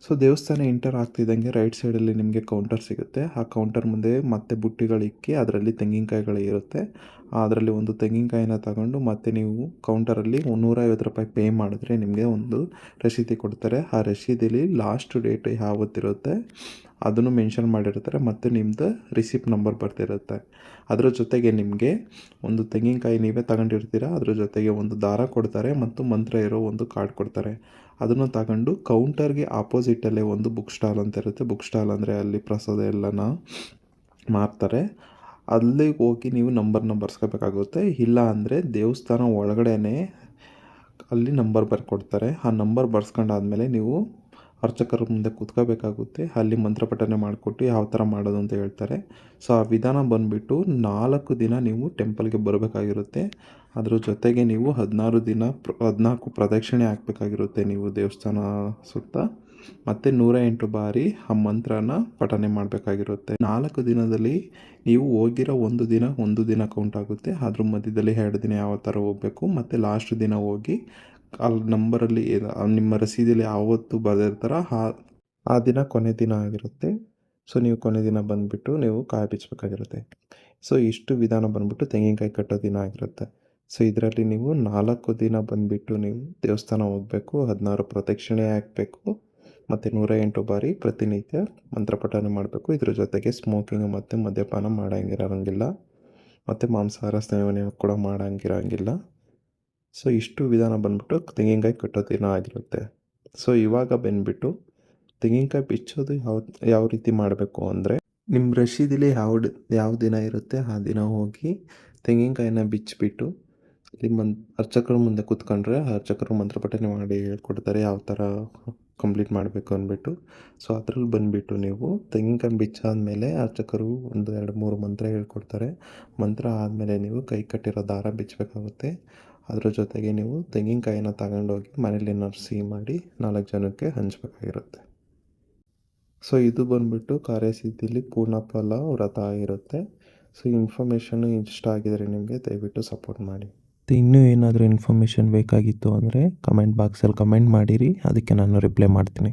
So ದೇವಸ್ಥಾನ enter ಆಗ್ತಿದ್ದಂಗೆ right ಸೈಡಲ್ಲಿ ನಿಮಗೆ ಕೌಂಟರ್ ಸಿಗುತ್ತೆ. ಆ ಕೌಂಟರ್ ಮುಂದೆ ಮತ್ತೆ ಬುಟ್ಟಿಗಳಿಕ್ಕಿ ಅದರಲ್ಲಿ ತೆಂಗಿನಕಾಯಿಗಳು ಇರುತ್ತೆ. ಅದರಲ್ಲಿ ಒಂದು ತೆಂಗಿನಕಾಯಿನ ತಗೊಂಡು ಮತ್ತೆ ನೀವು ಕೌಂಟರಲ್ಲಿ ₹150 ಪೇ ಮಾಡಿದ್ರೆ ನಿಮಗೆ ಒಂದು ರಸೀದಿ ಕೊಡ್ತಾರೆ. ಆ ರಸೀದಿಲಿ ಲಾಸ್ಟ್ ಡೇಟ್ ಯಾವತ್ತಿರುತ್ತೆ ಅದನ್ನು ಮೆನ್ಷನ್ ಮಾಡಿರ್ತಾರೆ ಮತ್ತು ನಿಮ್ಮದು ರಿಸಿಪ್ಟ್ ನಂಬರ್ ಬರ್ತಿರುತ್ತೆ. ಅದರ ಜೊತೆಗೆ ನಿಮಗೆ ಒಂದು ತೆಂಗಿನಕಾಯಿ ನೀವೇ ತಗೊಂಡಿರ್ತೀರ, ಅದ್ರ ಜೊತೆಗೆ ಒಂದು ದಾರ ಕೊಡ್ತಾರೆ ಮತ್ತು ಮಂತ್ರ ಇರೋ ಒಂದು ಕಾರ್ಡ್ ಕೊಡ್ತಾರೆ. ಅದನ್ನು ತಗೊಂಡು ಕೌಂಟರ್ಗೆ ಆಪೋಸಿಟಲ್ಲೇ ಒಂದು ಬುಕ್ ಸ್ಟಾಲ್ ಅಂತ ಇರುತ್ತೆ. ಬುಕ್ ಸ್ಟಾಲ್ ಅಂದರೆ ಅಲ್ಲಿ ಪ್ರಸಾದ ಎಲ್ಲನ ಮಾರ್ತಾರೆ. ಅಲ್ಲಿಗೆ ಹೋಗಿ ನೀವು ನಂಬರ್ನ ಬರ್ಸ್ಕೋಬೇಕಾಗುತ್ತೆ. ಇಲ್ಲ ಅಂದರೆ ದೇವಸ್ಥಾನ ಒಳಗಡೆನೇ ಅಲ್ಲಿ ನಂಬರ್ ಬರ್ಕೊಡ್ತಾರೆ. ಆ ನಂಬರ್ ಬರ್ಸ್ಕೊಂಡಾದ್ಮೇಲೆ ನೀವು ಅರ್ಚಕರ ಮುಂದೆ ಕೂತ್ಕೋಬೇಕಾಗುತ್ತೆ. ಅಲ್ಲಿ ಮಂತ್ರಪಠನೆ ಮಾಡಿಕೊಟ್ಟು ಯಾವ ಥರ ಮಾಡೋದು ಅಂತ ಹೇಳ್ತಾರೆ. ಸೊ ಆ ವಿಧಾನ ಬಂದುಬಿಟ್ಟು 4 ದಿನ ನೀವು ಟೆಂಪಲ್ಗೆ ಬರಬೇಕಾಗಿರುತ್ತೆ. ಅದ್ರ ಜೊತೆಗೆ ನೀವು 14 ಪ್ರದಕ್ಷಿಣೆ ಹಾಕಬೇಕಾಗಿರುತ್ತೆ ನೀವು ದೇವಸ್ಥಾನ ಸುತ್ತ. ಮತ್ತು 108 ಬಾರಿ ಆ ಮಂತ್ರನ ಪಠನೆ ಮಾಡಬೇಕಾಗಿರುತ್ತೆ. 4 ದಿನದಲ್ಲಿ ನೀವು ಹೋಗಿರೋ ಒಂದು ದಿನ ಕೌಂಟ್ ಆಗುತ್ತೆ. ಅದ್ರ ಮಧ್ಯದಲ್ಲಿ 2 ದಿನ ಯಾವ ಥರ ಹೋಗಬೇಕು ಮತ್ತು ಲಾಸ್ಟ್ ದಿನ ಹೋಗಿ ಅಲ್ಲಿ ನಂಬರಲ್ಲಿ ನಿಮ್ಮ ರಸೀದಿಯಲ್ಲಿ ಯಾವತ್ತು ಬರೆದಿರ್ತಾರೋ ಆ ದಿನ ಕೊನೆ ದಿನ ಆಗಿರುತ್ತೆ. ಸೊ ನೀವು ಕೊನೆ ದಿನ ಬಂದುಬಿಟ್ಟು ನೀವು ಕಾಯಿ ಬಿಚ್ಚಬೇಕಾಗಿರುತ್ತೆ. ಸೊ ಇಷ್ಟು ವಿಧಾನ ಬಂದುಬಿಟ್ಟು ತೆಂಗಿನಕಾಯಿ ಕಟ್ಟೋ ದಿನ ಆಗಿರುತ್ತೆ. ಸೊ ಇದರಲ್ಲಿ ನೀವು 4 ದಿನ ಬಂದುಬಿಟ್ಟು ನೀವು ದೇವಸ್ಥಾನ ಹೋಗಬೇಕು, 16 ಪ್ರದಕ್ಷಿಣೆ ಹಾಕಬೇಕು ಮತ್ತು 108 ಬಾರಿ ಪ್ರತಿನಿತ್ಯ ಮಂತ್ರಪಠನೆ ಮಾಡಬೇಕು. ಇದ್ರ ಜೊತೆಗೆ ಸ್ಮೋಕಿಂಗ್ ಮತ್ತು ಮದ್ಯಪಾನ ಮಾಡೋಂಗಿರೋಂಗಿಲ್ಲ ಮತ್ತು ಮಾಂಸಾಹಾರ ಸೇವನೆ ಕೂಡ ಮಾಡೋಂಗಿರೋಂಗಿಲ್ಲ. ಸೊ ಇಷ್ಟು ವಿಧಾನ ಬಂದುಬಿಟ್ಟು ತೆಂಗಿನಕಾಯಿ ಕಟ್ಟೋ ದಿನ ಆಗಿರುತ್ತೆ. ಸೊ ಇವಾಗ ಬಂದುಬಿಟ್ಟು ತೆಂಗಿನಕಾಯಿ ಬಿಚ್ಚೋದು ಯಾವ ರೀತಿ ಮಾಡಬೇಕು ಅಂದರೆ, ನಿಮ್ಮ ರಸೀದಿಲಿ ಯಾವ ದಿನ ಇರುತ್ತೆ ಆ ದಿನ ಹೋಗಿ ತೆಂಗಿನಕಾಯಿನ ಬಿಚ್ಚಿಬಿಟ್ಟು ಅಲ್ಲಿ ಅರ್ಚಕರ ಮುಂದೆ ಕೂತ್ಕೊಂಡ್ರೆ ಅರ್ಚಕರು ಮಂತ್ರಪಠನೆ ಮಾಡಿ ಹೇಳ್ಕೊಡ್ತಾರೆ ಯಾವ ಥರ ಕಂಪ್ಲೀಟ್ ಮಾಡಬೇಕು ಅಂದ್ಬಿಟ್ಟು. ಸೊ ಅದ್ರಲ್ಲಿ ಬಂದುಬಿಟ್ಟು ನೀವು ತೆಂಗಿನಕಾಯಿ ಬಿಚ್ಚಾದ್ಮೇಲೆ ಅರ್ಚಕರು 1, 2, 3 ಮಂತ್ರ ಹೇಳ್ಕೊಡ್ತಾರೆ. ಮಂತ್ರ ಆದಮೇಲೆ ನೀವು ಕೈ ಕಟ್ಟಿರೋ ದಾರ ಬಿಚ್ಚಬೇಕಾಗುತ್ತೆ. ಅದರ ಜೊತೆಗೆ ನೀವು ತೆಂಗಿನಕಾಯಿನ ತಗೊಂಡೋಗಿ ಮನೇಲಿ ಸಿಹಿ ಮಾಡಿ 4 ಜನಕ್ಕೆ ಹಂಚಬೇಕಾಗಿರುತ್ತೆ. ಸೊ ಇದು ಬಂದುಬಿಟ್ಟು ಕಾರ್ಯಸಿದ್ಧಿಲಿ ಪೂರ್ಣಫಲ ವ್ರತ ಆಗಿರುತ್ತೆ. ಸೊ ಇನ್ಫಾರ್ಮೇಷನ್ನು ಇಷ್ಟ ಆಗಿದರೆ ನಿಮಗೆ ದಯವಿಟ್ಟು ಸಪೋರ್ಟ್ ಮಾಡಿ. ಇನ್ನೂ ಏನಾದರೂ ಇನ್ಫಾರ್ಮೇಷನ್ ಬೇಕಾಗಿತ್ತು ಅಂದರೆ ಕಮೆಂಟ್ ಬಾಕ್ಸಲ್ಲಿ ಕಮೆಂಟ್ ಮಾಡಿರಿ, ಅದಕ್ಕೆ ನಾನು ರಿಪ್ಲೈ ಮಾಡ್ತೀನಿ.